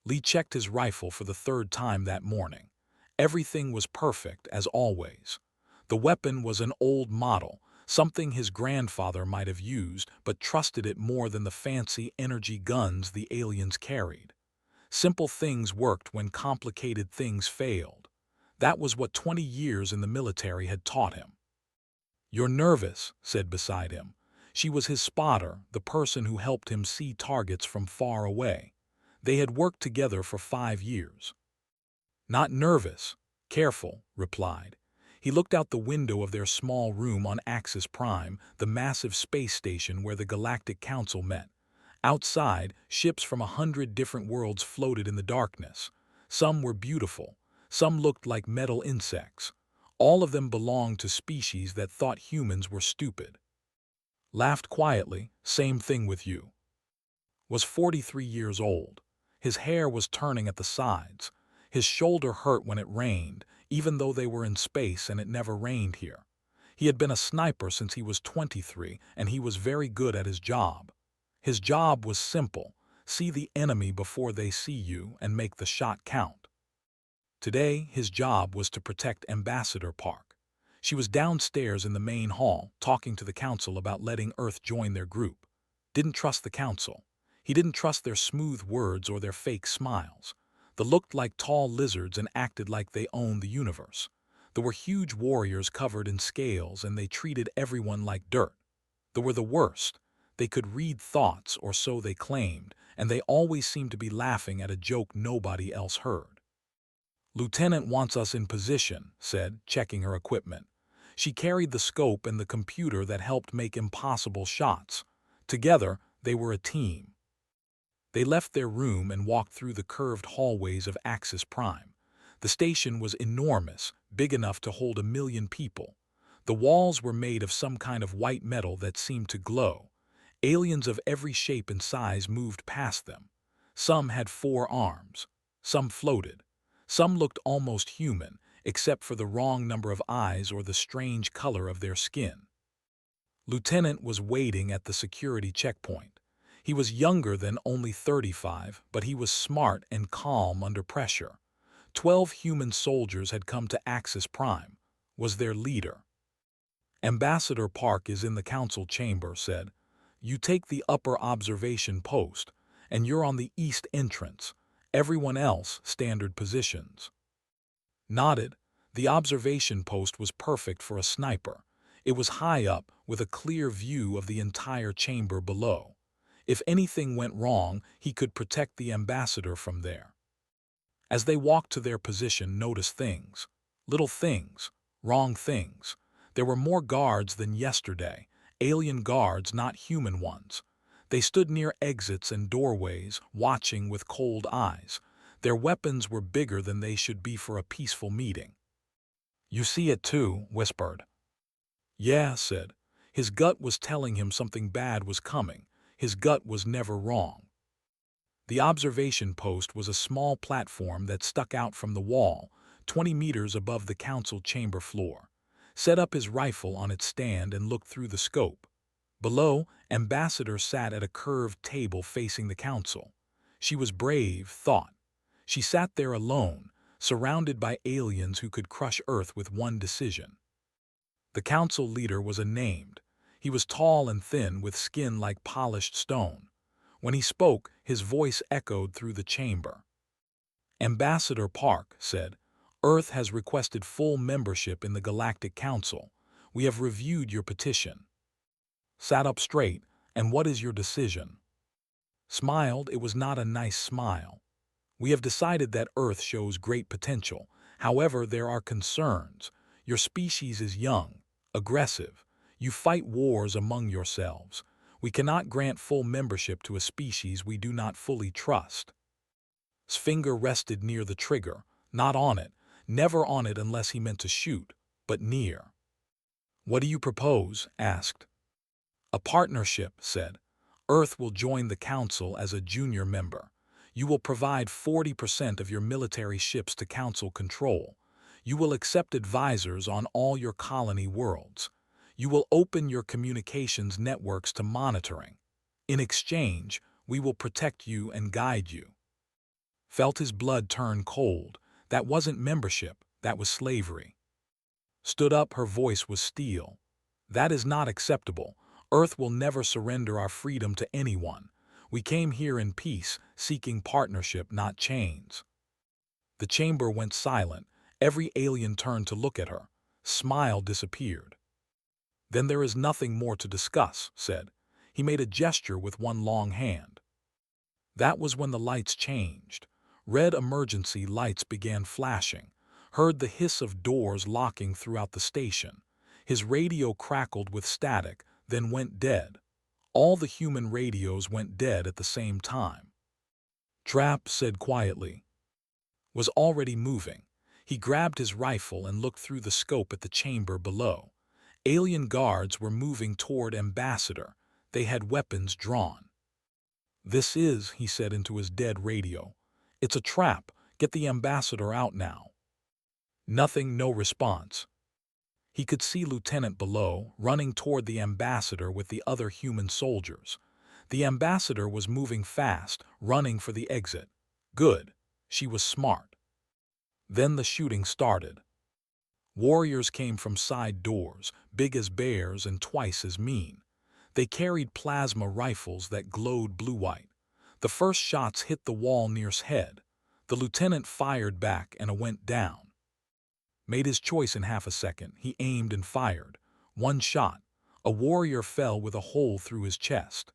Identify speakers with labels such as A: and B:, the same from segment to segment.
A: Lee checked his rifle for the third time that morning. Everything was perfect, as always. The weapon was an old model, something his grandfather might have used, but trusted it more than the fancy energy guns the aliens carried. Simple things worked when complicated things failed. That was what 20 years in the military had taught him. "You're nervous," said beside him. She was his spotter, the person who helped him see targets from far away. They had worked together for 5 years. "Not nervous, careful," replied. He looked out the window of their small room on Axis Prime, the massive space station where the Galactic Council met. Outside, ships from 100 different worlds floated in the darkness. Some were beautiful, some looked like metal insects. All of them belonged to species that thought humans were stupid. Laughed quietly, "Same thing with you." Was 43 years old. His hair was turning at the sides. His shoulder hurt when it rained, even though they were in space and it never rained here. He had been a sniper since he was 23, and he was very good at his job. His job was simple: see the enemy before they see you and make the shot count. Today, his job was to protect Ambassador Park. She was downstairs in the main hall, talking to the council about letting Earth join their group. Didn't trust the council. He didn't trust their smooth words or their fake smiles. They looked like tall lizards and acted like they owned the universe. There were huge warriors covered in scales, and they treated everyone like dirt. They were the worst. They could read thoughts, or so they claimed, and they always seemed to be laughing at a joke nobody else heard. "Lieutenant wants us in position," said, checking her equipment. She carried the scope and the computer that helped make impossible shots. Together, they were a team. They left their room and walked through the curved hallways of Axis Prime. The station was enormous, big enough to hold 1,000,000 people. The walls were made of some kind of white metal that seemed to glow. Aliens of every shape and size moved past them. Some had 4 arms. Some floated. Some looked almost human, except for the wrong number of eyes or the strange color of their skin. Lieutenant was waiting at the security checkpoint. He was younger than only 35, but he was smart and calm under pressure. 12 human soldiers had come to Axis Prime, was their leader. "Ambassador Park is in the council chamber," said. "You take the upper observation post, and you're on the east entrance. Everyone else, standard positions." Nodded. The observation post was perfect for a sniper. It was high up, with a clear view of the entire chamber below. If anything went wrong, he could protect the ambassador from there. As they walked to their position, noticed things. Little things. Wrong things. There were more guards than yesterday. Alien guards, not human ones. They stood near exits and doorways, watching with cold eyes. Their weapons were bigger than they should be for a peaceful meeting. "You see it too," whispered. "Yeah," said. His gut was telling him something bad was coming. His gut was never wrong. The observation post was a small platform that stuck out from the wall, 20 meters above the council chamber floor. Set up his rifle on its stand and looked through the scope. Below, Ambassador sat at a curved table facing the council. She was brave, thought. She sat there alone, surrounded by aliens who could crush Earth with one decision. The council leader was unnamed. He was tall and thin, with skin like polished stone. When he spoke, his voice echoed through the chamber. "Ambassador Park," said, "Earth has requested full membership in the Galactic Council. We have reviewed your petition." Sat up straight. "And what is your decision?" Smiled. It was not a nice smile. "We have decided that Earth shows great potential. However, there are concerns. Your species is young, aggressive. You fight wars among yourselves. We cannot grant full membership to a species we do not fully trust." His finger rested near the trigger, not on it, never on it unless he meant to shoot, but near. "What do you propose?" asked. "A partnership," said. "Earth will join the Council as a junior member. You will provide 40% of your military ships to Council control. You will accept advisors on all your colony worlds. You will open your communications networks to monitoring. In exchange, we will protect you and guide you." Felt his blood turn cold. That wasn't membership, that was slavery. Stood up, her voice was steel. That is not acceptable. Earth will never surrender our freedom to anyone. We came here in peace, seeking partnership, not chains. The chamber went silent. Every alien turned to look at her. Smile disappeared. Then there is nothing more to discuss, said. He made a gesture with one long hand. That was when the lights changed. Red emergency lights began flashing. Heard the hiss of doors locking throughout the station. His radio crackled with static, then went dead. All the human radios went dead at the same time. Trap said quietly. Was already moving. He grabbed his rifle and looked through the scope at the chamber below. Alien guards were moving toward Ambassador. They had weapons drawn. This is, he said into his dead radio. It's a trap. Get the Ambassador out now. Nothing, no response. He could see Lieutenant below, running toward the Ambassador with the other human soldiers. The Ambassador was moving fast, running for the exit. Good. She was smart. Then the shooting started. Warriors came from side doors, big as bears and twice as mean. They carried plasma rifles that glowed blue-white. The first shots hit the wall near's head. The lieutenant fired back and went down. Made his choice in half a second. He aimed and fired. One shot. A warrior fell with a hole through his chest.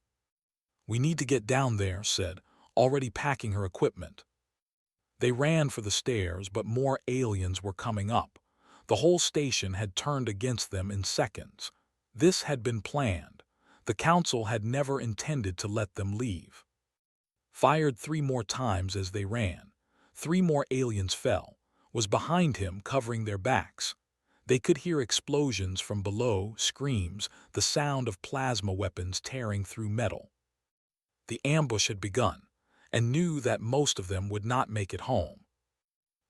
A: We need to get down there, said, already packing her equipment. They ran for the stairs, but more aliens were coming up. The whole station had turned against them in seconds. This had been planned. The council had never intended to let them leave. Fired 3 more times as they ran. 3 more aliens fell. Was behind him, covering their backs. They could hear explosions from below, screams, the sound of plasma weapons tearing through metal. The ambush had begun, and knew that most of them would not make it home.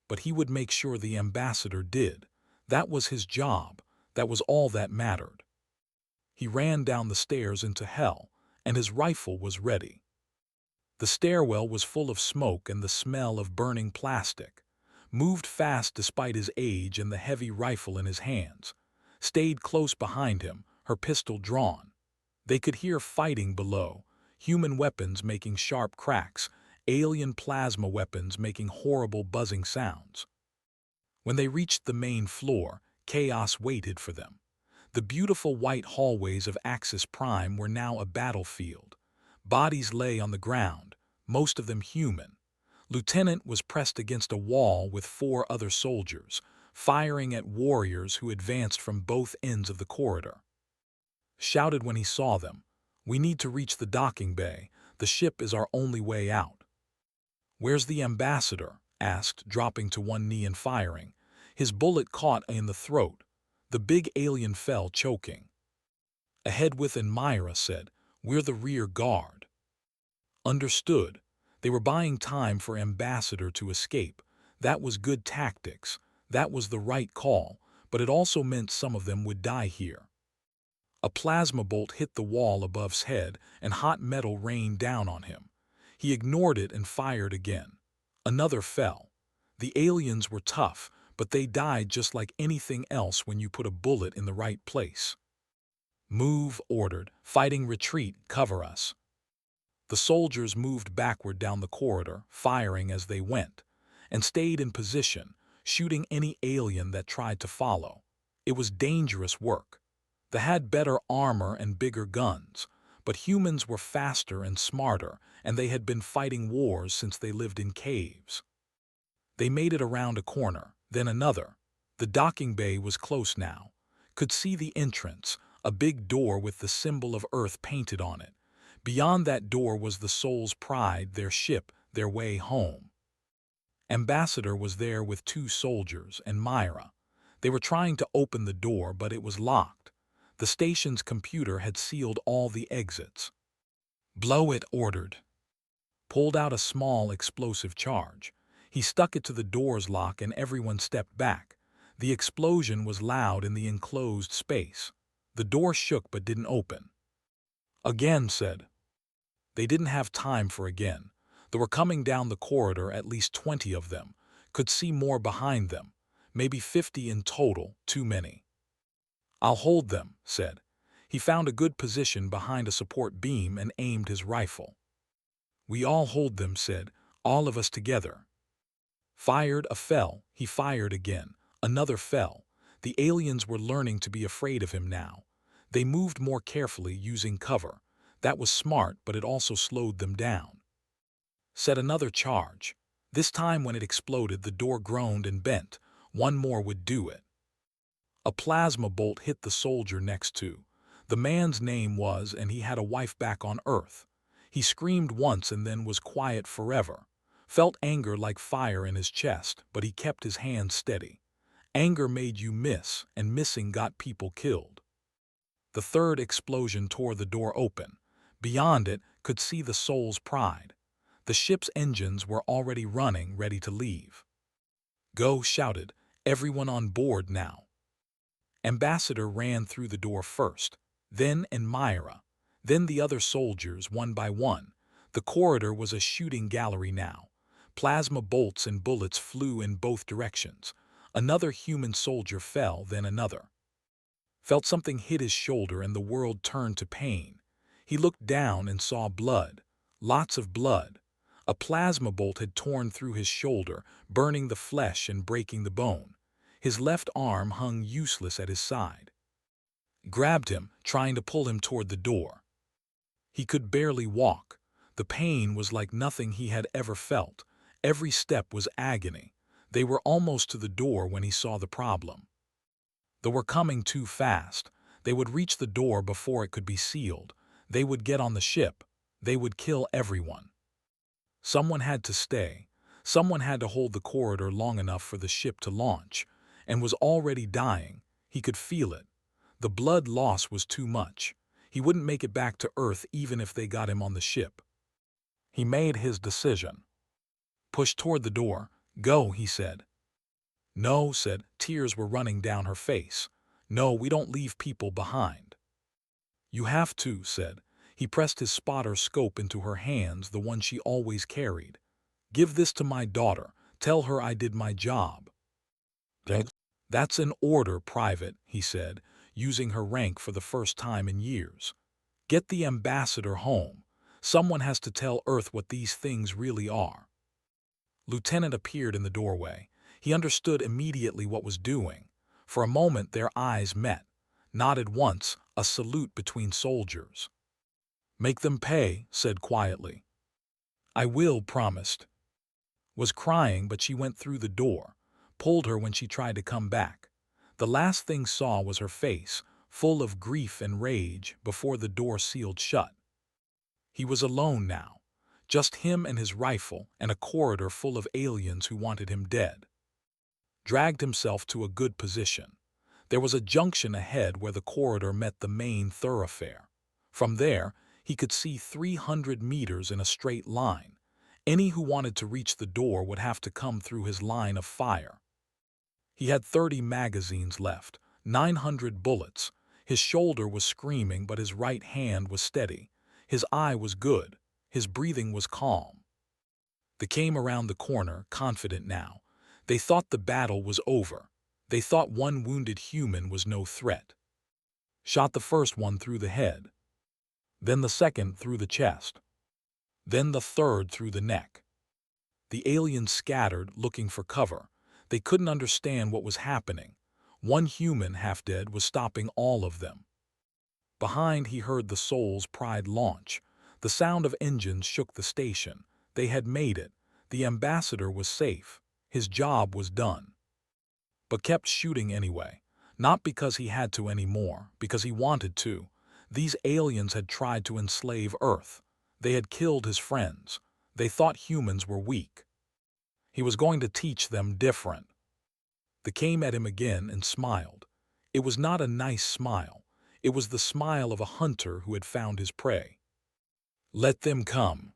A: But he would make sure the Ambassador did. That was his job. That was all that mattered. He ran down the stairs into hell, and his rifle was ready. The stairwell was full of smoke and the smell of burning plastic. Moved fast despite his age and the heavy rifle in his hands. Stayed close behind him, her pistol drawn. They could hear fighting below, human weapons making sharp cracks, alien plasma weapons making horrible buzzing sounds. When they reached the main floor, chaos waited for them. The beautiful white hallways of Axis Prime were now a battlefield. Bodies lay on the ground, most of them human. Lieutenant was pressed against a wall with 4 other soldiers, firing at warriors who advanced from both ends of the corridor. Shouted when he saw them, "We need to reach the docking bay. The ship is our only way out." "Where's the Ambassador?" asked, dropping to one knee and firing. His bullet caught in the throat. The big alien fell, choking. "Ahead with Myra," said. "We're the rear guard." Understood. They were buying time for Ambassador to escape. That was good tactics. That was the right call, but it also meant some of them would die here. A plasma bolt hit the wall above his head, and hot metal rained down on him. He ignored it and fired again. Another fell. The aliens were tough, but they died just like anything else when you put a bullet in the right place. "Move," ordered. "Fighting retreat, cover us." The soldiers moved backward down the corridor, firing as they went, and stayed in position, shooting any alien that tried to follow. It was dangerous work. They had better armor and bigger guns, but humans were faster and smarter, and they had been fighting wars since they lived in caves. They made it around a corner, then another. The docking bay was close now. Could see the entrance, a big door with the symbol of Earth painted on it. Beyond that door was the Soul's Pride, their ship, their way home. Ambassador was there with 2 soldiers and Myra. They were trying to open the door, but it was locked. The station's computer had sealed all the exits. "Blow it," ordered. Pulled out a small explosive charge. He stuck it to the door's lock and everyone stepped back. The explosion was loud in the enclosed space. The door shook but didn't open. "Again," said. They didn't have time for again. They were coming down the corridor, at least 20 of them, could see more behind them, maybe 50 in total, too many. "I'll hold them," said. He found a good position behind a support beam and aimed his rifle. "We all hold them," said, "all of us together." Fired a fell, he fired again, another fell. The aliens were learning to be afraid of him now. They moved more carefully, using cover. That was smart, but it also slowed them down. Set another charge. This time when it exploded, the door groaned and bent. One more would do it. A plasma bolt hit the soldier next to. The man's name was, and he had a wife back on Earth. He screamed once and then was quiet forever. Felt anger like fire in his chest, but he kept his hands steady. Anger made you miss, and missing got people killed. The third explosion tore the door open. Beyond it, could see the Soul's Pride. The ship's engines were already running, ready to leave. "Go," shouted. "Everyone on board now." Ambassador ran through the door first, then Myra, then the other soldiers one by one. The corridor was a shooting gallery now. Plasma bolts and bullets flew in both directions. Another human soldier fell, then another. Felt something hit his shoulder and the world turned to pain. He looked down and saw blood. Lots of blood. A plasma bolt had torn through his shoulder, burning the flesh and breaking the bone. His left arm hung useless at his side. Grabbed him, trying to pull him toward the door. He could barely walk. The pain was like nothing he had ever felt. Every step was agony. They were almost to the door when he saw the problem. They were coming too fast. They would reach the door before it could be sealed. They would get on the ship. They would kill everyone. Someone had to stay. Someone had to hold the corridor long enough for the ship to launch, and was already dying. He could feel it. The blood loss was too much. He wouldn't make it back to Earth even if they got him on the ship. He made his decision. Pushed toward the door. "Go," he said. "No," said. Tears were running down her face. "No, we don't leave people behind." "You have to," said. He pressed his spotter scope into her hands, the one she always carried. "Give this to my daughter. Tell her I did my job." "That's an order, Private," he said, using her rank for the first time in years. "Get the ambassador home. Someone has to tell Earth what these things really are." Lieutenant appeared in the doorway. He understood immediately what was doing. For a moment their eyes met. Nodded once, a salute between soldiers. "Make them pay," said quietly. "I will," promised. Was crying, but she went through the door. Pulled her when she tried to come back. The last thing saw was her face, full of grief and rage, before the door sealed shut. He was alone now. Just him and his rifle, and a corridor full of aliens who wanted him dead. Dragged himself to a good position. There was a junction ahead where the corridor met the main thoroughfare. From there, he could see 300 meters in a straight line. Any who wanted to reach the door would have to come through his line of fire. He had 30 magazines left, 900 bullets. His shoulder was screaming, but his right hand was steady. His eye was good. His breathing was calm. They came around the corner, confident now. They thought the battle was over. They thought one wounded human was no threat. Shot the first one through the head. Then the second through the chest. Then the third through the neck. The aliens scattered, looking for cover. They couldn't understand what was happening. One human, half dead, was stopping all of them. Behind, he heard the Soul's Pride launch. The sound of engines shook the station. They had made it. The ambassador was safe. His job was done. But kept shooting anyway. Not because he had to anymore, because he wanted to. These aliens had tried to enslave Earth. They had killed his friends. They thought humans were weak. He was going to teach them different. They came at him again and smiled. It was not a nice smile. It was the smile of a hunter who had found his prey. Let them come.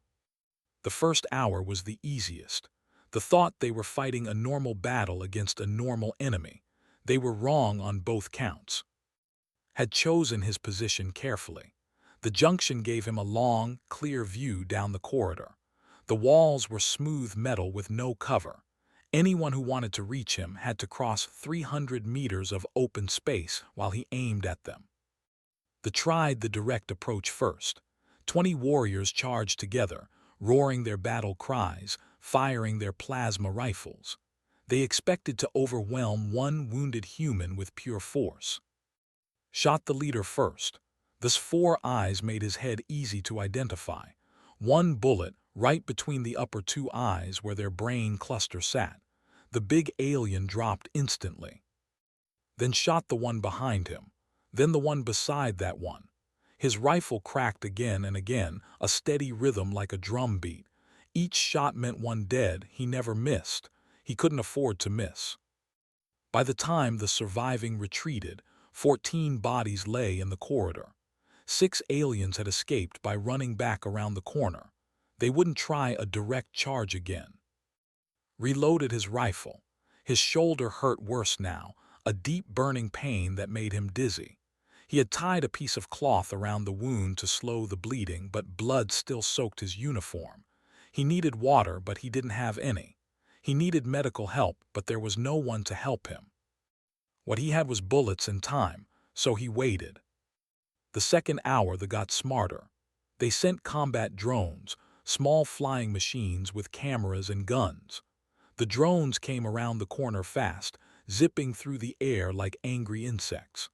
A: The first hour was the easiest. The thought they were fighting a normal battle against a normal enemy. They were wrong on both counts. Had chosen his position carefully. The junction gave him a long, clear view down the corridor. The walls were smooth metal with no cover. Anyone who wanted to reach him had to cross 300 meters of open space while he aimed at them. They tried the direct approach first. 20 warriors charged together, roaring their battle cries, firing their plasma rifles. They expected to overwhelm one wounded human with pure force. Shot the leader first. Thus 4 eyes made his head easy to identify. One bullet right between the upper 2 eyes where their brain cluster sat. The big alien dropped instantly. Then shot the one behind him. Then the one beside that one. His rifle cracked again and again, a steady rhythm like a drum beat. Each shot meant one dead. He never missed. He couldn't afford to miss. By the time the surviving retreated, 14 bodies lay in the corridor. 6 aliens had escaped by running back around the corner. They wouldn't try a direct charge again. Reloaded his rifle. His shoulder hurt worse now, a deep burning pain that made him dizzy. He had tied a piece of cloth around the wound to slow the bleeding, but blood still soaked his uniform. He needed water, but he didn't have any. He needed medical help, but there was no one to help him. What he had was bullets and time, so he waited. The second hour they got smarter. They sent combat drones, small flying machines with cameras and guns. The drones came around the corner fast, zipping through the air like angry insects.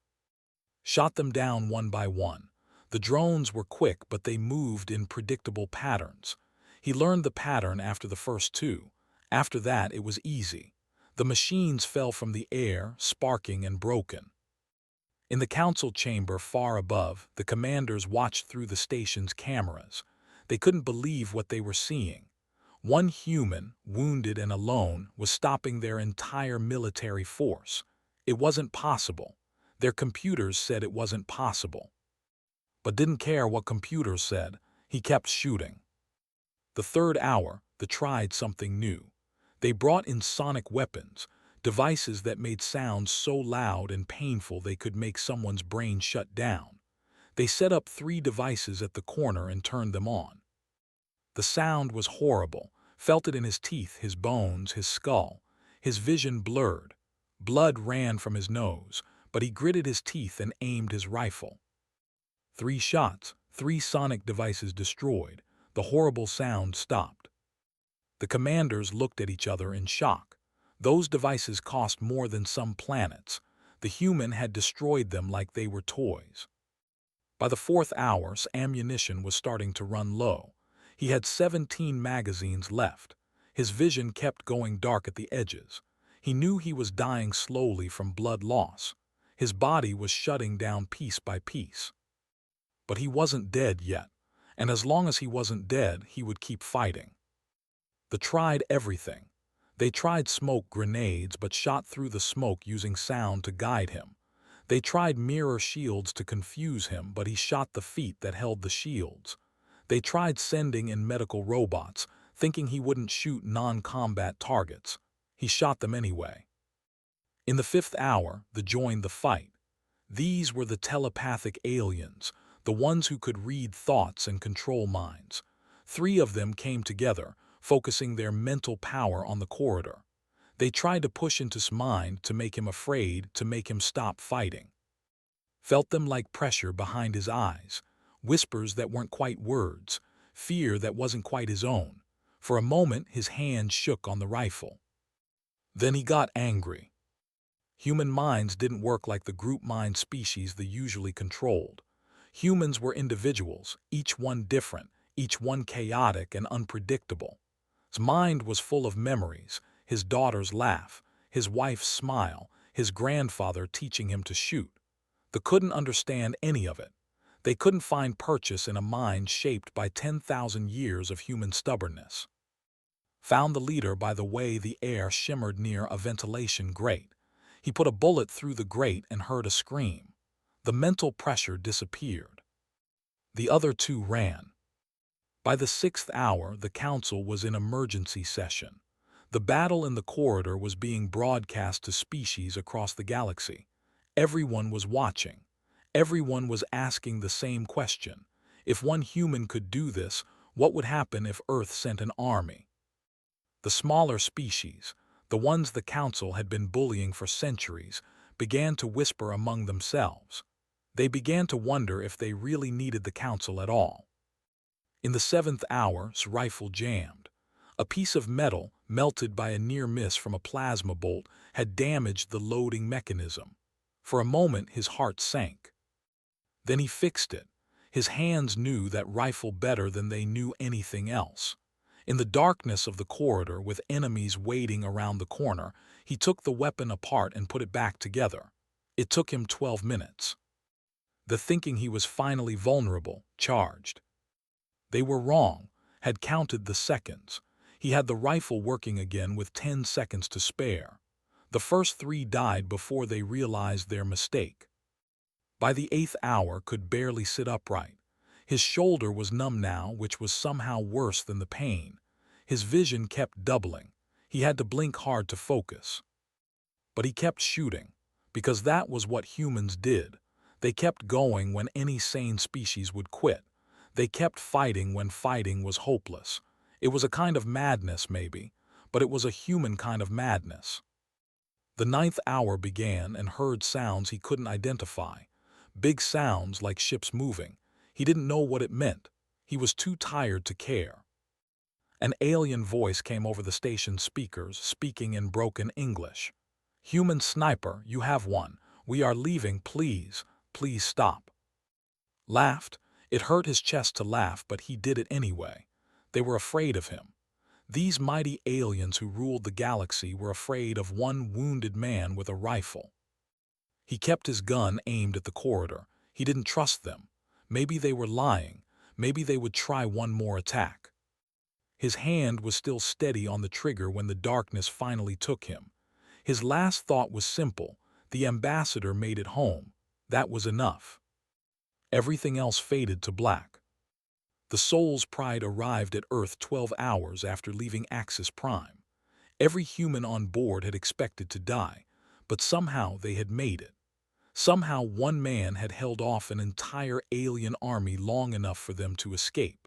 A: Shot them down one by one. The drones were quick, but they moved in predictable patterns. He learned the pattern after the first 2. After that, it was easy. The machines fell from the air, sparking and broken. In the council chamber far above, the commanders watched through the station's cameras. They couldn't believe what they were seeing. One human, wounded and alone, was stopping their entire military force. It wasn't possible. Their computers said it wasn't possible. But didn't care what computers said. He kept shooting. The third hour, they tried something new. They brought in sonic weapons, devices that made sounds so loud and painful they could make someone's brain shut down. They set up 3 devices at the corner and turned them on. The sound was horrible, felt it in his teeth, his bones, his skull. His vision blurred. Blood ran from his nose, but he gritted his teeth and aimed his rifle. 3 shots, 3 sonic devices destroyed. The horrible sound stopped. The commanders looked at each other in shock. Those devices cost more than some planets. The human had destroyed them like they were toys. By the 4th hour, ammunition was starting to run low. He had 17 magazines left. His vision kept going dark at the edges. He knew he was dying slowly from blood loss. His body was shutting down piece by piece. But he wasn't dead yet, and as long as he wasn't dead, he would keep fighting. They tried everything. They tried smoke grenades but shot through the smoke using sound to guide him. They tried mirror shields to confuse him, but he shot the feet that held the shields. They tried sending in medical robots, thinking he wouldn't shoot non-combat targets. He shot them anyway. In the 5th hour, they joined the fight. These were the telepathic aliens, the ones who could read thoughts and control minds. 3 of them came together, focusing their mental power on the corridor. They tried to push into his mind to make him afraid, to make him stop fighting. Felt them like pressure behind his eyes, whispers that weren't quite words, fear that wasn't quite his own. For a moment, his hand shook on the rifle. Then he got angry. Human minds didn't work like the group mind species they usually controlled. Humans were individuals, each one different, each one chaotic and unpredictable. His mind was full of memories, his daughter's laugh, his wife's smile, his grandfather teaching him to shoot. They couldn't understand any of it. They couldn't find purchase in a mind shaped by 10,000 years of human stubbornness. Found the leader by the way the air shimmered near a ventilation grate. He put a bullet through the grate and heard a scream. The mental pressure disappeared. The other 2 ran. By the 6th hour, the council was in emergency session. The battle in the corridor was being broadcast to species across the galaxy. Everyone was watching. Everyone was asking the same question. If one human could do this, What would happen if Earth sent an army? The smaller species, the ones the Council had been bullying for centuries, began to whisper among themselves. They began to wonder if they really needed the Council at all. In the seventh hour's rifle jammed. A piece of metal, melted by a near miss from a plasma bolt, had damaged the loading mechanism. For a moment his heart sank. Then he fixed it. His hands knew that rifle better than they knew anything else. In the darkness of the corridor, with enemies waiting around the corner, he took the weapon apart and put it back together. It took him 12 minutes. The thinking he was finally vulnerable, charged. They were wrong, had counted the seconds. He had the rifle working again with 10 seconds to spare. The first 3 died before they realized their mistake. By the 8th hour, could barely sit upright. His shoulder was numb now, which was somehow worse than the pain. His vision kept doubling. He had to blink hard to focus. But he kept shooting, because that was what humans did. They kept going when any sane species would quit. They kept fighting when fighting was hopeless. It was a kind of madness, maybe, but it was a human kind of madness. The 9th hour began and heard sounds he couldn't identify. Big sounds like ships moving. He didn't know what it meant. He was too tired to care. An alien voice came over the station speakers, speaking in broken English. "Human sniper, you have one. We are leaving, please. Please stop." Laughed. It hurt his chest to laugh, but he did it anyway. They were afraid of him. These mighty aliens who ruled the galaxy were afraid of one wounded man with a rifle. He kept his gun aimed at the corridor. He didn't trust them. Maybe they were lying. Maybe they would try one more attack. His hand was still steady on the trigger when the darkness finally took him. His last thought was simple. The ambassador made it home. That was enough. Everything else faded to black. The Soul's Pride arrived at Earth 12 hours after leaving Axis Prime. Every human on board had expected to die, but somehow they had made it. Somehow one man had held off an entire alien army long enough for them to escape.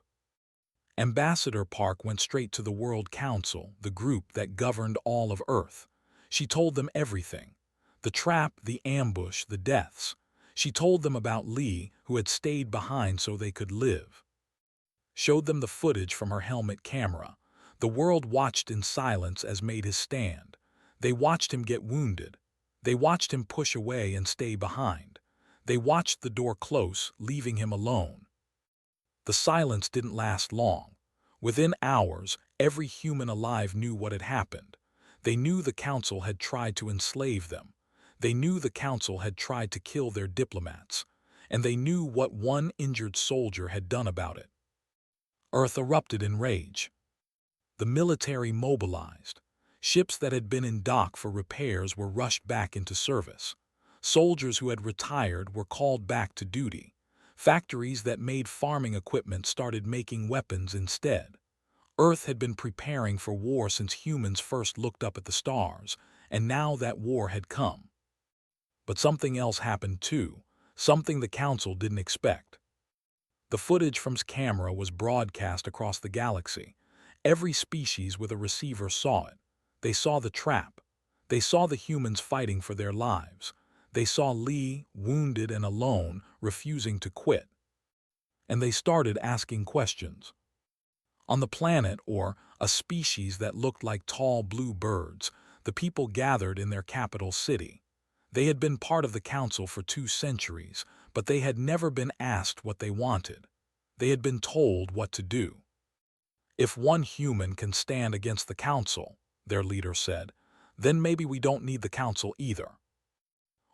A: Ambassador Park went straight to the World Council, the group that governed all of Earth. She told them everything. The trap, the ambush, the deaths. She told them about Lee, who had stayed behind so they could live. Showed them the footage from her helmet camera. The world watched in silence as made his stand. They watched him get wounded. They watched him push away and stay behind. They watched the door close, leaving him alone. The silence didn't last long. Within hours, every human alive knew what had happened. They knew the Council had tried to enslave them. They knew the Council had tried to kill their diplomats. And they knew what one injured soldier had done about it. Earth erupted in rage. The military mobilized. Ships that had been in dock for repairs were rushed back into service. Soldiers who had retired were called back to duty. Factories that made farming equipment started making weapons instead. Earth had been preparing for war since humans first looked up at the stars, and now that war had come. But something else happened too, something the Council didn't expect. The footage from his camera was broadcast across the galaxy. Every species with a receiver saw it. They saw the trap. They saw the humans fighting for their lives. They saw Lee, wounded and alone, refusing to quit. And they started asking questions. On the planet, or a species that looked like tall blue birds, the people gathered in their capital city. They had been part of the Council for 2 centuries, but they had never been asked what they wanted. They had been told what to do. "If one human can stand against the Council," their leader said, "then maybe we don't need the Council either."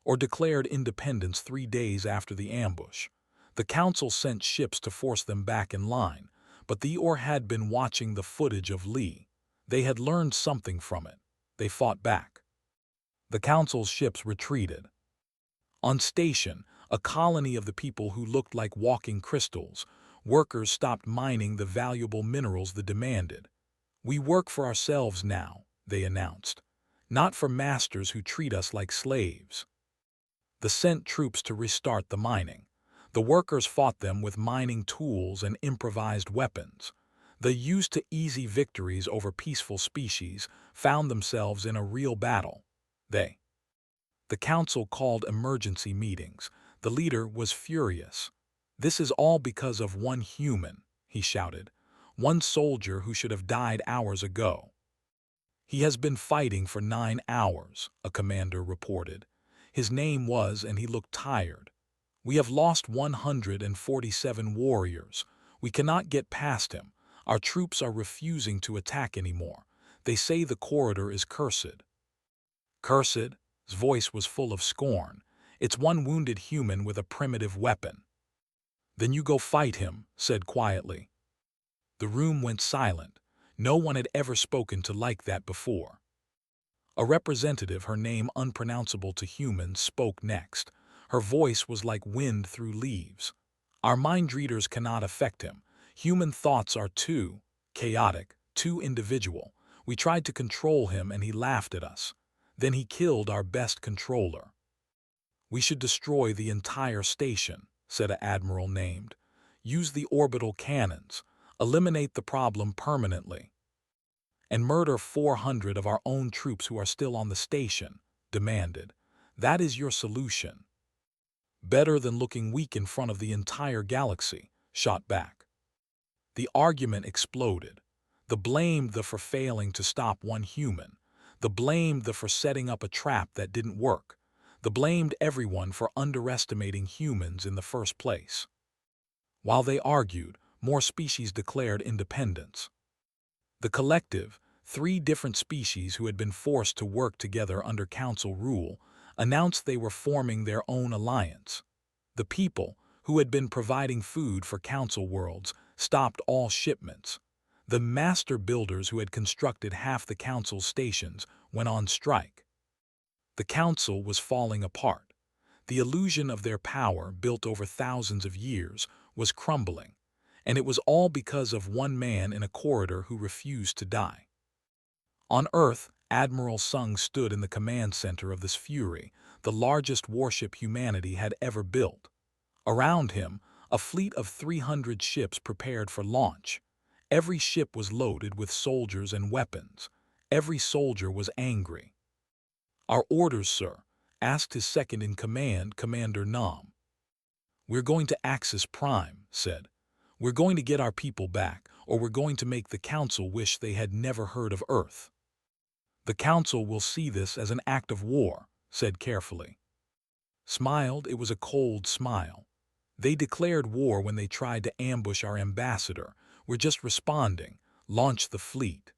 A: Or declared independence 3 days after the ambush. The Council sent ships to force them back in line, but the Or had been watching the footage of Lee. They had learned something from it. They fought back. The Council's ships retreated. On station, a colony of the people who looked like walking crystals, workers stopped mining the valuable minerals they demanded. "We work for ourselves now," they announced, "not for masters who treat us like slaves." They sent troops to restart the mining. The workers fought them with mining tools and improvised weapons. The used to easy victories over peaceful species found themselves in a real battle. The council called emergency meetings. The leader was furious. "This is all because of one human," he shouted. "One soldier who should have died hours ago." "He has been fighting for 9 hours," a commander reported. "His name was, and he looked tired. We have lost 147 warriors. We cannot get past him. Our troops are refusing to attack anymore. They say the corridor is cursed." "Cursed?" His voice was full of scorn. "It's one wounded human with a primitive weapon." "Then you go fight him," said quietly. The room went silent. No one had ever spoken to like that before. A representative, her name unpronounceable to humans, spoke next. Her voice was like wind through leaves. "Our mind readers cannot affect him. Human thoughts are too chaotic, too individual. We tried to control him and he laughed at us. Then he killed our best controller." "We should destroy the entire station," said an admiral named. "Use the orbital cannons. Eliminate the problem permanently." "And murder 400 of our own troops who are still on the station," demanded. "That is your solution." "Better than looking weak in front of the entire galaxy," shot back. The argument exploded. The blamed the for failing to stop one human. The blamed the for setting up a trap that didn't work. The blamed everyone for underestimating humans in the first place. While they argued, more species declared independence. The collective, 3 different species who had been forced to work together under council rule, announced they were forming their own alliance. The people, who had been providing food for council worlds, stopped all shipments. The master builders who had constructed half the council's stations went on strike. The council was falling apart. The illusion of their power, built over thousands of years, was crumbling. And it was all because of one man in a corridor who refused to die. On Earth, Admiral Sung stood in the command center of this fury, the largest warship humanity had ever built. Around him, a fleet of 300 ships prepared for launch. Every ship was loaded with soldiers and weapons. Every soldier was angry. "Our orders, sir?" asked his second-in-command, Commander Nam. "We're going to Axis Prime," said. "We're going to get our people back, or we're going to make the Council wish they had never heard of Earth." "The Council will see this as an act of war," said carefully. Smiled, it was a cold smile. "They declared war when they tried to ambush our ambassador. We're just responding. Launch the fleet."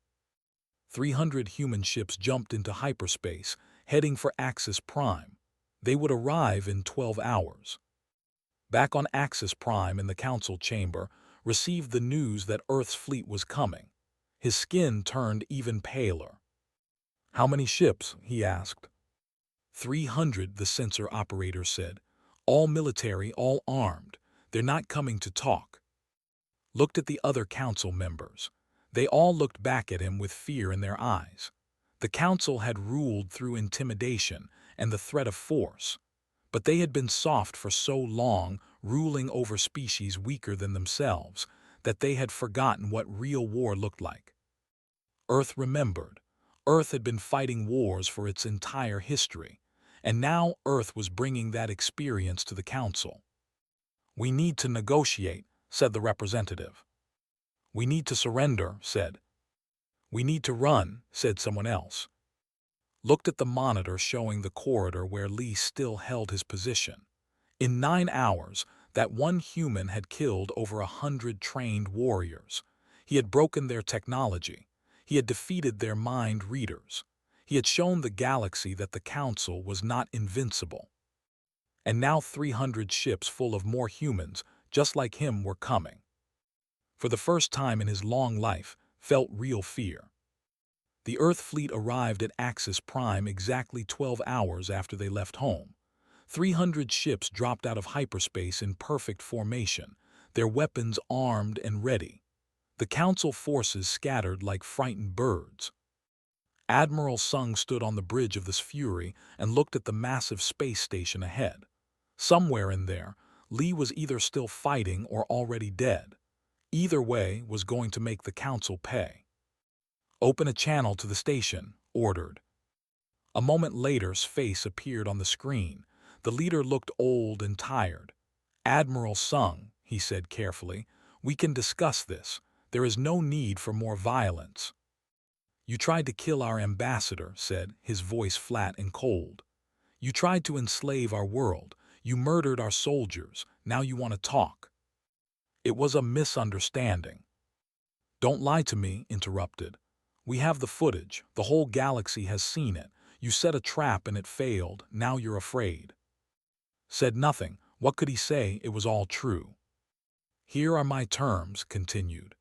A: 300 human ships jumped into hyperspace, heading for Axis Prime. They would arrive in 12 hours. Back on Axis Prime in the council chamber, received the news that Earth's fleet was coming. His skin turned even paler. "How many ships?" he asked. 300, the sensor operator said. "All military, all armed. They're not coming to talk." Looked at the other council members. They all looked back at him with fear in their eyes. The council had ruled through intimidation and the threat of force. But they had been soft for so long, ruling over species weaker than themselves, that they had forgotten what real war looked like. Earth remembered. Earth had been fighting wars for its entire history, and now Earth was bringing that experience to the council. "We need to negotiate," said the representative. "We need to surrender," said. "We need to run," said someone else. Looked at the monitor showing the corridor where Lee still held his position. In 9 hours, that one human had killed over 100 trained warriors. He had broken their technology. He had defeated their mind readers. He had shown the galaxy that the Council was not invincible. And now 300 ships full of more humans, just like him, were coming. For the first time in his long life, felt real fear. The Earth fleet arrived at Axis Prime exactly 12 hours after they left home. 300 ships dropped out of hyperspace in perfect formation, their weapons armed and ready. The Council forces scattered like frightened birds. Admiral Sung stood on the bridge of this fury and looked at the massive space station ahead. Somewhere in there, Lee was either still fighting or already dead. Either way was going to make the council pay. "Open a channel to the station," ordered. A moment later's face appeared on the screen. The leader looked old and tired. "Admiral Sung," he said carefully, "we can discuss this. There is no need for more violence." "You tried to kill our ambassador," said, his voice flat and cold. "You tried to enslave our world. You murdered our soldiers. Now you want to talk." "It was a misunderstanding." "Don't lie to me," interrupted. "We have the footage. The whole galaxy has seen it. You set a trap and it failed. Now you're afraid." Said nothing. What could he say? It was all true. "Here are my terms," continued.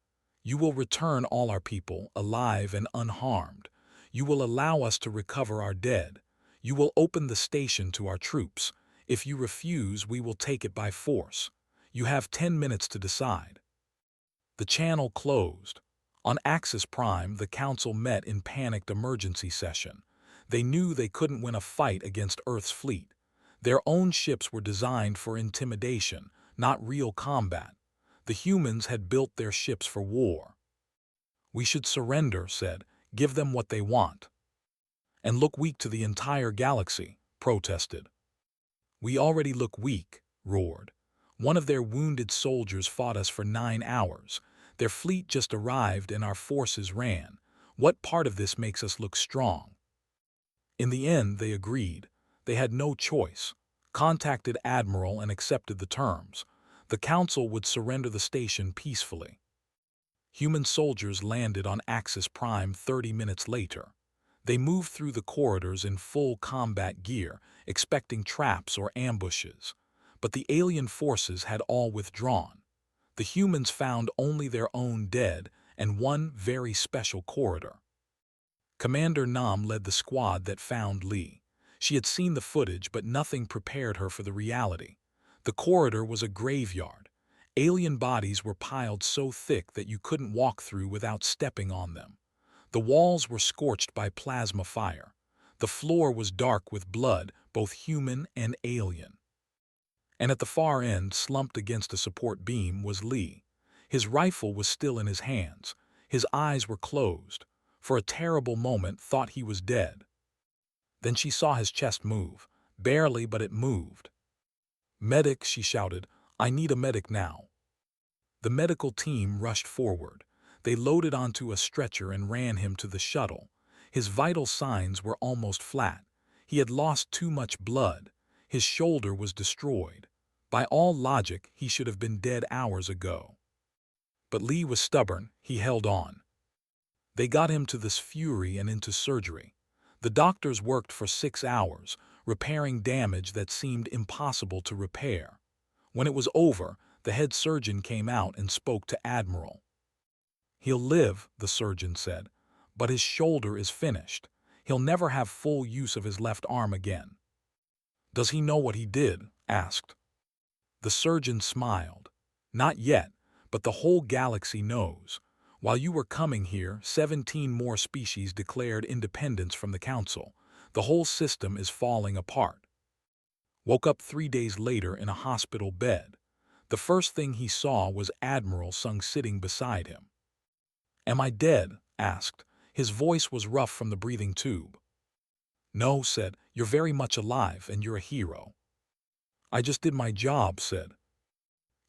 A: "You will return all our people, alive and unharmed. You will allow us to recover our dead. You will open the station to our troops. If you refuse, we will take it by force. You have 10 minutes to decide." The channel closed. On Axis Prime, the council met in panicked emergency session. They knew they couldn't win a fight against Earth's fleet. Their own ships were designed for intimidation, not real combat. The humans had built their ships for war. "We should surrender," said. "Give them what they want." "And look weak to the entire galaxy," protested. "We already look weak," roared. "One of their wounded soldiers fought us for 9 hours. Their fleet just arrived and our forces ran. What part of this makes us look strong?" In the end, they agreed. They had no choice. Contacted Admiral and accepted the terms. The council would surrender the station peacefully. Human soldiers landed on Axis Prime 30 minutes later. They moved through the corridors in full combat gear, expecting traps or ambushes. But the alien forces had all withdrawn. The humans found only their own dead and one very special corridor. Commander Nam led the squad that found Lee. She had seen the footage, but nothing prepared her for the reality. The corridor was a graveyard. Alien bodies were piled so thick that you couldn't walk through without stepping on them. The walls were scorched by plasma fire. The floor was dark with blood, both human and alien. And at the far end, slumped against a support beam, was Lee. His rifle was still in his hands. His eyes were closed. For a terrible moment, thought he was dead. Then she saw his chest move. Barely, but it moved. "Medic," she shouted. "I need a medic now." The medical team rushed forward. They loaded onto a stretcher and ran him to the shuttle. His vital signs were almost flat. He had lost too much blood. His shoulder was destroyed. By all logic, he should have been dead hours ago. But Lee was stubborn. He held on. They got him to this fury and into surgery. The doctors worked for 6 hours, repairing damage that seemed impossible to repair. When it was over, the head surgeon came out and spoke to Admiral. "He'll live," the surgeon said, "but his shoulder is finished. He'll never have full use of his left arm again." "Does he know what he did?" asked. The surgeon smiled. "Not yet, but the whole galaxy knows. While you were coming here, 17 more species declared independence from the council. The whole system is falling apart." Woke up 3 days later in a hospital bed. The first thing he saw was Admiral Sung sitting beside him. "Am I dead?" asked. His voice was rough from the breathing tube. "No," said. "You're very much alive and you're a hero." "I just did my job," said.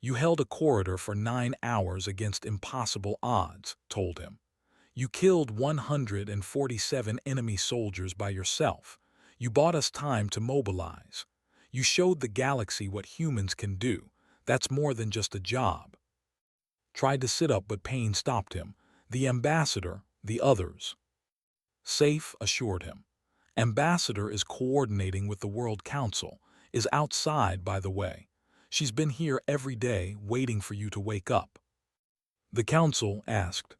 A: "You held a corridor for 9 hours against impossible odds," told him. "You killed 147 enemy soldiers by yourself. You bought us time to mobilize. You showed the galaxy what humans can do. That's more than just a job." Tried to sit up, but pain stopped him. "The ambassador, the others." "Safe," assured him. "Ambassador is coordinating with the World Council, is outside, by the way. She's been here every day, waiting for you to wake up." The council asked.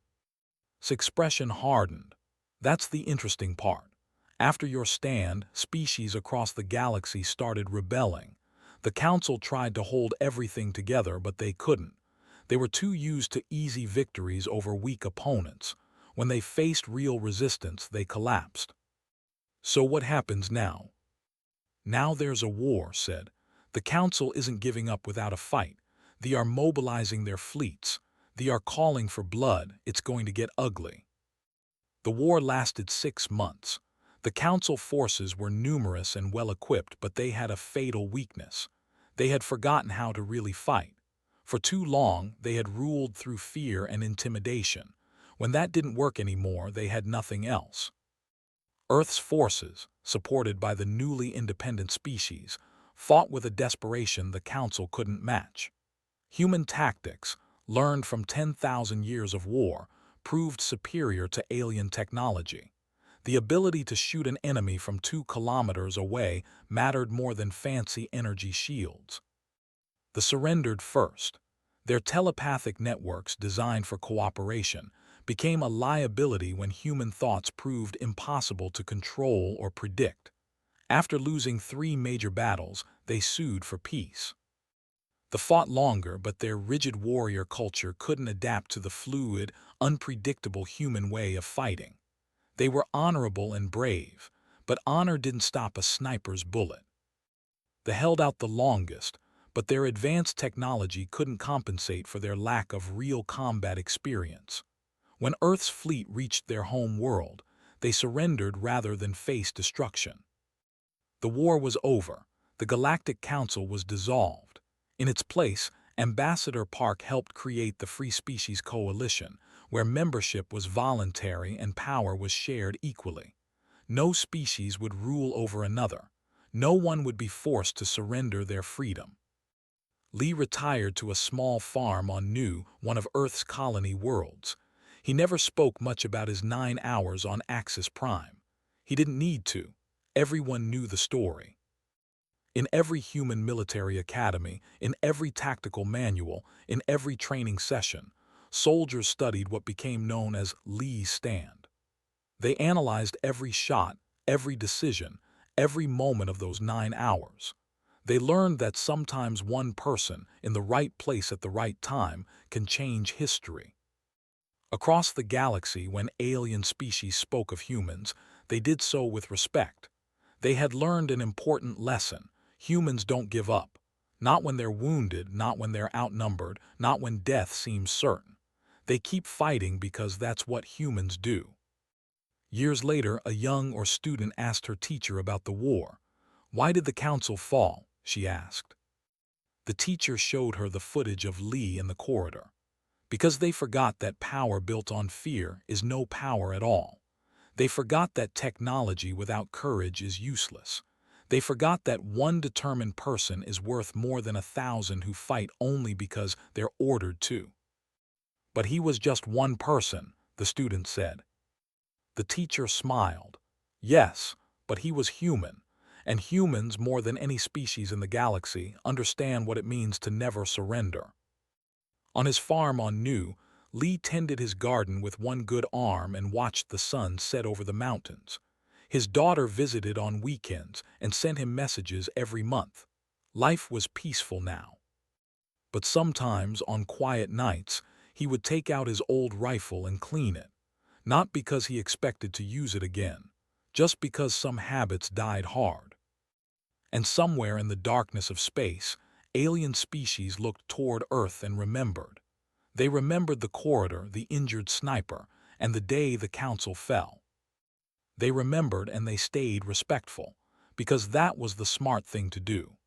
A: His expression hardened. "That's the interesting part. After your stand, species across the galaxy started rebelling. The council tried to hold everything together, but they couldn't. They were too used to easy victories over weak opponents. When they faced real resistance, they collapsed." "So what happens now?" "Now there's a war," said. "The council isn't giving up without a fight. They are mobilizing their fleets. They are calling for blood. It's going to get ugly. The war lasted 6 months. The Council forces were numerous and well-equipped, but they had a fatal weakness. They had forgotten how to really fight. For too long, they had ruled through fear and intimidation. When that didn't work anymore, they had nothing else. Earth's forces, supported by the newly independent species, fought with a desperation the Council couldn't match. Human tactics, learned from 10,000 years of war, proved superior to alien technology. The ability to shoot an enemy from 2 kilometers away mattered more than fancy energy shields. The surrendered first. Their telepathic networks, designed for cooperation, became a liability when human thoughts proved impossible to control or predict. After losing 3 major battles, they sued for peace. They fought longer, but their rigid warrior culture couldn't adapt to the fluid, unpredictable human way of fighting. They were honorable and brave, but honor didn't stop a sniper's bullet. They held out the longest, but their advanced technology couldn't compensate for their lack of real combat experience. When Earth's fleet reached their home world, they surrendered rather than face destruction. The war was over. The Galactic Council was dissolved. In its place, Ambassador Park helped create the Free Species Coalition, where membership was voluntary and power was shared equally. No species would rule over another. No one would be forced to surrender their freedom. Lee retired to a small farm on Nu, one of Earth's colony worlds. He never spoke much about his 9 hours on Axis Prime. He didn't need to. Everyone knew the story. In every human military academy, in every tactical manual, in every training session, soldiers studied what became known as Lee's Stand. They analyzed every shot, every decision, every moment of those 9 hours. They learned that sometimes one person, in the right place at the right time, can change history. Across the galaxy, when alien species spoke of humans, they did so with respect. They had learned an important lesson. Humans don't give up. Not when they're wounded, not when they're outnumbered, not when death seems certain. They keep fighting because that's what humans do. Years later, a young student asked her teacher about the war. "Why did the Council fall?" she asked. The teacher showed her the footage of Lee in the corridor. Because they forgot that power built on fear is no power at all. They forgot that technology without courage is useless. They forgot that one determined person is worth more than 1,000 who fight only because they're ordered to. "But he was just one person," the student said. The teacher smiled. "Yes, but he was human. And humans, more than any species in the galaxy, understand what it means to never surrender." On his farm on Nu, Lee tended his garden with one good arm and watched the sun set over the mountains. His daughter visited on weekends and sent him messages every month. Life was peaceful now. But sometimes, on quiet nights, he would take out his old rifle and clean it. Not because he expected to use it again, just because some habits died hard. And somewhere in the darkness of space, alien species looked toward Earth and remembered. They remembered the corridor, the injured sniper, and the day the Council fell. They remembered and they stayed respectful, because that was the smart thing to do.